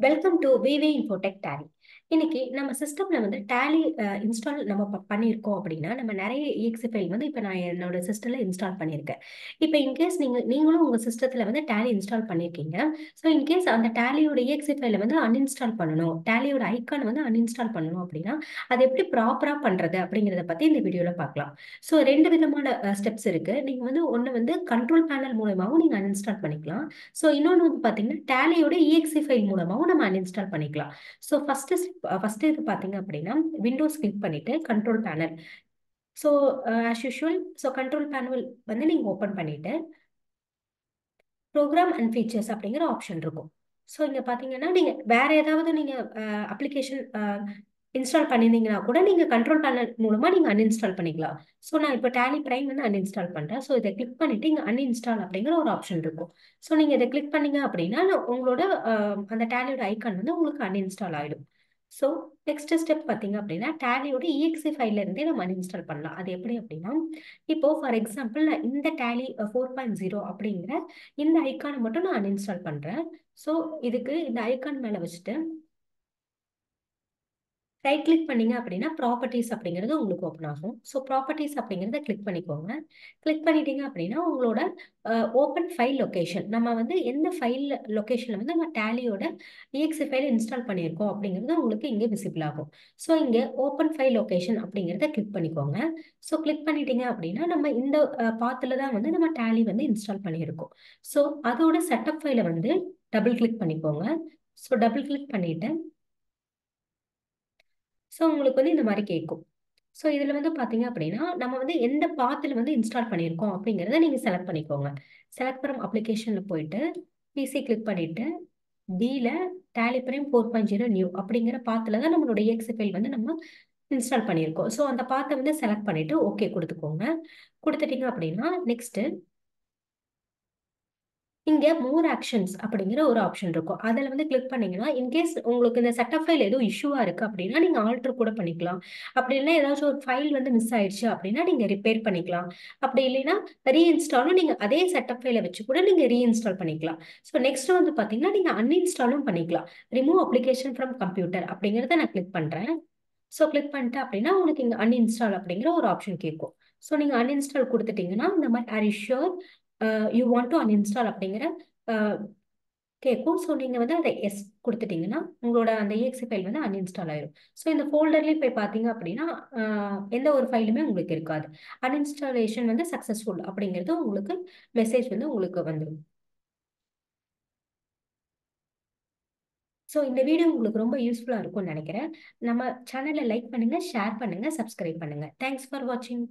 Welcome to VV Infotech Tally. இன்னைக்கு நம்ம சிஸ்டம்ல வந்து டேலி இன்ஸ்டால் நம்ம பண்ணியிருக்கோம் அப்படின்னா நம்ம நிறைய exe ஃபைல் வந்து இப்போ நான் என்னோட சிஸ்டம்ல இன்ஸ்டால் பண்ணியிருக்கேன். இப்போ இன்கேஸ் நீங்களும் உங்க சிஸ்டத்துல வந்து டேலி இன்ஸ்டால் பண்ணியிருக்கீங்க. ஸோ இன்கேஸ் அந்த டேலியோட exe ஃபைலை வந்து அன்இன்ஸ்டால் பண்ணணும், டேலியோட ஐக்கான் வந்து அன்இன்ஸ்டால் பண்ணணும் அப்படின்னா அது எப்படி ப்ராப்பரா பண்றது அப்படிங்கிறத பத்தி இந்த வீடியோல பார்க்கலாம். ஸோ ரெண்டு விதமான ஸ்டெப்ஸ் இருக்கு. நீங்க வந்து ஒன்று வந்து கண்ட்ரோல் பேனல் மூலமாகவும் நீங்க அன்இன்ஸ்டால் பண்ணிக்கலாம். ஸோ இன்னொன்று வந்து பார்த்தீங்கன்னா டேலியோட exe ஃபைல் மூலமாகவும் நம்ம அன்இன்ஸ்டால் பண்ணிக்கலாம். ஸோ ஃபர்ஸ்ட் இது பார்த்தீங்க அப்படின்னா விண்டோஸ் கிளிக் பண்ணிட்டு control panel. So as usual so control panel வந்து நீங்கள் ஓப்பன் பண்ணிட்டு ப்ரோக்ராம் அண்ட் ஃபீச்சர்ஸ் அப்படிங்கிற ஆப்ஷன் இருக்கும். ஸோ இங்கே பார்த்தீங்கன்னா நீங்கள் வேற ஏதாவது நீங்கள் அப்ளிகேஷன் இன்ஸ்டால் பண்ணியிருந்தீங்கன்னா கூட நீங்கள் கண்ட்ரோல் பேனல் மூலமாக நீங்கள் அன்இன்ஸ்டால் பண்ணிக்கலாம். ஸோ நான் இப்போ டேலி பிரைம் வந்து அன்இன்ஸ்டால் பண்ணுறேன். ஸோ இதை கிளிக் பண்ணிட்டு இங்கே அன்இன்ஸ்டால் அப்படிங்கிற ஒரு ஆப்ஷன் இருக்கும். ஸோ நீங்கள் இதை கிளிக் பண்ணீங்க அப்படின்னா உங்களோட அந்த டேலியோட ஐக்கான் வந்து உங்களுக்கு அன்இன்ஸ்டால் ஆகிடும். ஸோ நெக்ஸ்ட் ஸ்டெப் பார்த்தீங்க அப்படின்னா டேலியோட exe ஃபைல்ல இருந்தே நம்ம அன்இன்ஸ்டால் பண்ணலாம். அது எப்படி அப்படின்னா இப்போ ஃபார் எக்ஸாம்பிள் நான் இந்த டேலி 4.0 அப்படிங்கிற இந்த ஐக்கானை மட்டும் நான் அன்இன்ஸ்டால் பண்றேன். ஸோ இதுக்கு இந்த ஐக்கான் மேல வச்சுட்டு ரைட் கிளிக் பண்ணீங்க அப்படின்னா ப்ராப்பர்ட்டிஸ் அப்படிங்கிறது உங்களுக்கு ஓப்பன் ஆகும். ஸோ ப்ராப்பர்ட்டிஸ் அப்படிங்கிறத கிளிக் பண்ணிக்கோங்க. கிளிக் பண்ணிட்டீங்க அப்படின்னா உங்களோட ஓப்பன் ஃபைல் லொகேஷன், நம்ம வந்து எந்த ஃபைல் லொகேஷன்ல வந்து நம்ம டேலியோட exe ஃபைல் இன்ஸ்டால் பண்ணியிருக்கோம் அப்படிங்கிறது உங்களுக்கு இங்கே விசிபிள் ஆகும். ஸோ இங்கே ஓப்பன் ஃபைல் லொகேஷன் அப்படிங்கிறத கிளிக் பண்ணிக்கோங்க. ஸோ கிளிக் பண்ணிட்டீங்க அப்படின்னா நம்ம இந்த பாத்தில் தான் வந்து நம்ம டேலி வந்து இன்ஸ்டால் பண்ணியிருக்கோம். ஸோ அதோட செட்டப் ஃபைலை வந்து டபுள் கிளிக் பண்ணிக்கோங்க. ஸோ டபுள் கிளிக் பண்ணிட்டு ஸோ உங்களுக்கு வந்து இந்த மாதிரி கேட்கும். ஸோ இதில் வந்து பார்த்தீங்க அப்படின்னா நம்ம வந்து எந்த பாத்தில் வந்து இன்ஸ்டால் பண்ணியிருக்கோம் அப்படிங்கிறத நீங்கள் செலக்ட் பண்ணிக்கோங்க. செலக்ட் ஃப்ரம் அப்ளிகேஷனில் போயிட்டு பிசி கிளிக் பண்ணிட்டு டியில் டேலி பிரைம் 4.0 நியூ அப்படிங்கிற பாத்தில் தான் நம்மளோட exe ஃபைல் வந்து நம்ம இன்ஸ்டால் பண்ணியிருக்கோம். ஸோ அந்த பாத்தை வந்து செலக்ட் பண்ணிட்டு ஓகே கொடுத்துக்கோங்க. கொடுத்துட்டீங்க அப்படின்னா நெக்ஸ்ட் இங்க மோர் ஆக்ஷன்ஸ் அப்படிங்கிற ஒரு ஆப்ஷன் இருக்கும். அதில் வந்து கிளிக் பண்ணீங்கன்னா இன்கேஸ் உங்களுக்கு இந்த செட்டப் ஃபைல் ஏதோ இஷ்யூவா இருக்கு அப்படின்னா நீங்க ஆல்டர் கூட பண்ணிக்கலாம். அப்படி இல்லைன்னா ஏதாச்சும் ஒரு ஃபைல் வந்து மிஸ் ஆயிடுச்சு அப்படின்னா நீங்க ரிப்பேர் பண்ணிக்கலாம். அப்படி இல்லைன்னா ரீஇன்ஸ்டாலும் நீங்க அதே செட்டப் ஃபைலை வச்சு கூட நீங்க ரீஇன்ஸ்டால் பண்ணிக்கலாம். ஸோ நெக்ஸ்ட் வந்து பாத்தீங்கன்னா நீங்க அன்இன்ஸ்டாலும் பண்ணிக்கலாம். ரிமூவ் அப்ளிகேஷன் ஃப்ரம் கம்ப்யூட்டர் அப்படிங்கிறத நான் கிளிக் பண்றேன். ஸோ கிளிக் பண்ணிட்டு அப்படின்னா உங்களுக்கு இங்க அன்இன்ஸ்டால் அப்படிங்கிற ஒரு ஆப்ஷன் கேட்கும். ஸோ நீங்க அன்இன்ஸ்டால் கொடுத்துட்டீங்கன்னா இந்த மாதிரி are you sure you want to uninstall அப்படிங்கிற கேட்கும். ஸோ நீங்கள் வந்து அதை எஸ் கொடுத்துட்டீங்கன்னா உங்களோட அந்த exe ஃபைல் வந்து அன்இன்ஸ்டால் ஆயிடும். ஸோ இந்த ஃபோல்டர்லேயே போய் பார்த்தீங்க அப்படின்னா எந்த ஒரு ஃபைலுமே உங்களுக்கு இருக்காது. அன்இன்ஸ்டாலேஷன் வந்து சக்ஸஸ்ஃபுல் அப்படிங்கிறது உங்களுக்கு மெசேஜ் வந்து உங்களுக்கு வந்துடும். ஸோ இந்த வீடியோ உங்களுக்கு ரொம்ப யூஸ்ஃபுல்லாக இருக்கும்னு நினைக்கிறேன். நம்ம சேனலை லைக் பண்ணுங்க, ஷேர் பண்ணுங்க, சப்ஸ்கிரைப் பண்ணுங்க. தேங்க்ஸ் ஃபார் வாட்சிங்.